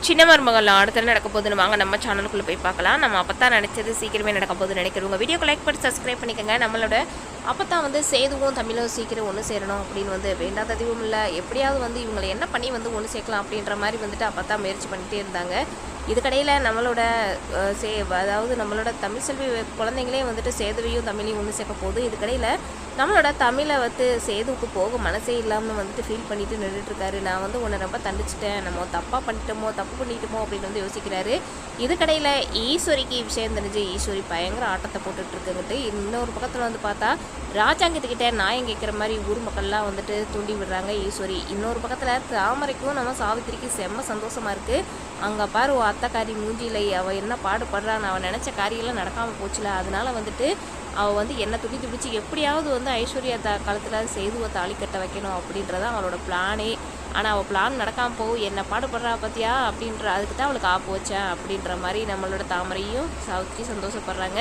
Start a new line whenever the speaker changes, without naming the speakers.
சின்ன மருமகள் அடுத்த நடக்க போகுதுன்னு வாங்க நம்ம சேனலுக்குள்ளே போய் பார்க்கலாம். நம்ம அப்பத்தான் நினச்சது சீக்கிரமே நடக்க போகுதுன்னு நினைக்கிறவங்க வீடியோக்கு லைக் பண்ணி சப்ஸ்கிரைப் பண்ணிக்கோங்க. நம்மளோட அப்பத்தான் சேதுவும் தமிழும் சீக்கிரம் ஒன்று சேரணும் அப்படின்னு வேண்டாத அதுவும் இல்லை, எப்படியாவது இவங்களை என்ன பண்ணி ஒன்று சேர்க்கலாம் அப்படின்ற மாதிரி அப்பத்தான் முயற்சி பண்ணிகிட்டே இருந்தாங்க. இதுக்கடையில் நம்மளோட அதாவது நம்மளோட தமிழ் செல்வி குழந்தைங்களே சேதுவையும் தமிழையும் ஒன்று சேர்க்க போகுது. இதுக்கடையில் நம்மளோட தமிழை சேதுவுக்கு போக மனசே இல்லாமல் ஃபீல் பண்ணிட்டு நின்றுட்டுருக்காரு. நான் உன்னை ரொம்ப தண்டிச்சிட்டேன், நம்ம தப்பாக தப்பு பண்ணிட்டோமோ அப்படின்னு யோசிக்கிறாரு. இதுக்கடையில் ஈஸ்வரிக்கு விஷயம் தெரிஞ்சு ஈஸ்வரி பயங்கர ஆட்டத்தை போட்டுட்ருக்குங்கிட்டு இன்னொரு பக்கத்தில் பார்த்தா ராஜாங்கத்துக்கிட்ட நியாயம் கேட்குற மாதிரி ஊர் மக்கள்லாம் தூண்டி விடுறாங்க ஈஸ்வரி. இன்னொரு பக்கத்தில் தாமரைக்கும் நம்ம சாவித்திரிக்கு செம்ம சந்தோஷமாக இருக்குது. அங்கே பாரு அத்தைக்காரி மூஞ்சியில் அவள் என்ன பாடுபடுறான்னு அவன் நினச்ச காரியெல்லாம் நடக்காமல் போச்சுல, அதனால அவள் என்ன துடிச்சு எப்படியாவது ஐஸ்வர்யா காலத்தில் சேதுவை தாலி கட்ட வைக்கணும் அப்படின்றதான் அவளோட பிளானே. ஆனால் அவள் பிளான் நடக்காமல் போகும், என்ன பாடுபடுறா பார்த்தியா அப்படின்ற அதுக்கு தான் அவளுக்கு ஆப்பு வச்சேன் அப்படின்ற மாதிரி நம்மளோட தாமரையும் சாவித்திரி சந்தோஷப்படுறாங்க.